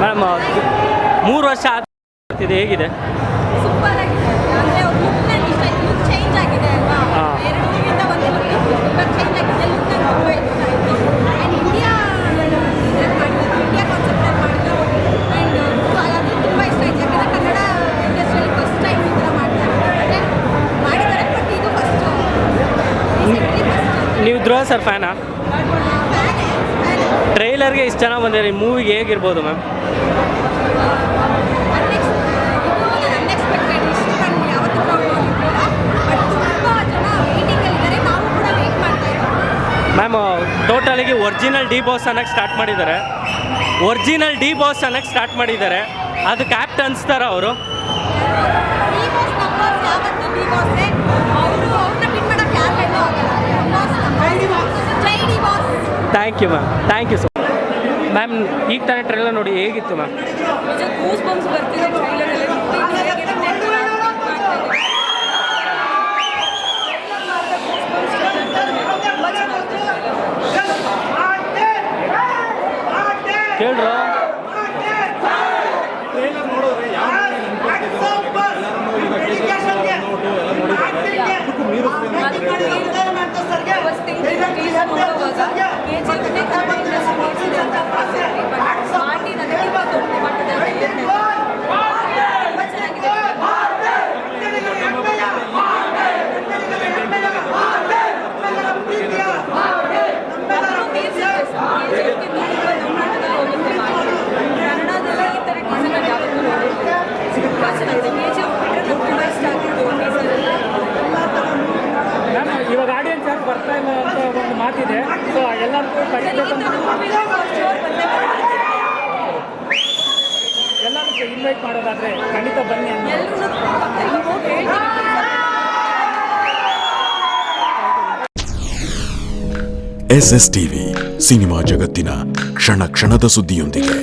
Ma'am 3 ವರ್ಷ ಆಗ್ತಿದೆ, ಹೇಗಿದೆ? ಸೂಪರ್ ಆಗಿದೆ. ಅಂದರೆ ಅವ್ರ ಲುಕ್ ನನಗೆ ಇಷ್ಟ ಆಯಿತು. ಲುಕ್ ಚೇಂಜ್ ಆಗಿದೆ ಅಲ್ವಾ? ಎರಡು ಮೂವಿಯಿಂದ ಒಂದು ಲುಕ್ ತುಂಬ ಚೇಂಜ್ ಆಗಿದೆ. ಲುಕ್ ನನಗೆ ತುಂಬ ಇಷ್ಟ ಆಯಿತು. ಆ್ಯಂಡ್ ಇಂಡಿಯಾ ಮಾಡಿದ್ರು, ಇಂಡಿಯಾ ಕಾನ್ಸೆಪ್ಟಲ್ಲಿ ಮಾಡಿದ್ರು. ಆ್ಯಂಡ್ ಅದು ತುಂಬ ಇಷ್ಟ ಆಯಿತು. ಯಾಕಂದರೆ ಕನ್ನಡ ಇಂಡಸ್ಟ್ರಿಯಲ್ಲಿ ಫಸ್ಟ್ ಟೈಮ್ ಈ ಥರ ಮಾಡ್ತಾರೆ. ಅಂದರೆ ಮಾಡಿದ್ದಾರೆ, ಬಟ್ ಇದು ಫಸ್ಟು. ನೀವು ಧ್ರುವ ಸರ್ ಫ್ಯಾನಾ? ಟ್ರೈಲರ್ಗೆ ಇಷ್ಟು ಚೆನ್ನಾಗಿ ಬಂದಿದೆ, ಮೂವಿಗೆ ಹೇಗಿರ್ಬೋದು ಮ್ಯಾಮ್? ಅನ್ಎಕ್ಸ್ಪೆಕ್ಟೆಡ್. ಇಷ್ಟು ನಾನು ಯಾವತ್ತೂ ನೋಡಿರ್ಲಿಲ್ಲ. ಬಟ್ ತುಂಬ ಜನ ವೇಟಿಂಗಲ್ಲಿದ್ದಾರೆ. ನಾವು ಕೂಡ ವೇಟ್ ಮಾಡ್ತಾ ಇದ್ದೀವಿ. ಮ್ಯಾಮ್ ಟೋಟಲಿಗೆ ಒರಿಜಿನಲ್ ಡಿ ಬಾಸ್ ಅನ್ನೋಕ್ಕೆ ಸ್ಟಾರ್ಟ್ ಮಾಡಿದ್ದಾರೆ. ಅದು ಕ್ಯಾಪ್ಟ್ ಅನ್ಸ್ತಾರ ಅವರು? ಡಿ ಬಾಸ್ ನಂಬರ್ಸ್ ಯಾವತ್ತೂ ಡಿ ಬಾಸೇ. ಅವ್ರನ್ನ ಬಿಟ್ ಮಾಡೋಕ್ಕೆ ಯಾರು ಬೇಡ ಆಗಲ್ಲ. ಜೈ D boss. Thank you so ma'am. ಈಗ ತಾನೇ ಟ್ರೈಲರ್ ನೋಡಿ, ಹೇಗಿತ್ತು ಮ್ಯಾಮ್? ನಿಜ ಗೂಸ್ ಬಂಪ್ಸ್ ಬರ್ತಿದೆ ಟ್ರೈಲರಲ್ಲಿ. ಕೇಳ್ರ ಇವಾಗ ಆಡಿಯನ್ಸ್ ಯಾರು ಬರ್ತಾ ಇಲ್ಲ ಅಂತ ಒಂದು ಮಾತಿದೆ. ಸೊ ಎಲ್ಲರಿಗೂ ಎಲ್ಲರಿಗೂ ಇನ್ವೈಟ್ ಮಾಡೋದಾದ್ರೆ ಖಂಡಿತ ಬನ್ನಿ ಅಂತ. SS TV ಸಿನಿಮಾ ಜಗತ್ತಿನ ಕ್ಷಣ ಕ್ಷಣದ ಸುದ್ದಿಯೊಂದಿಗೆ.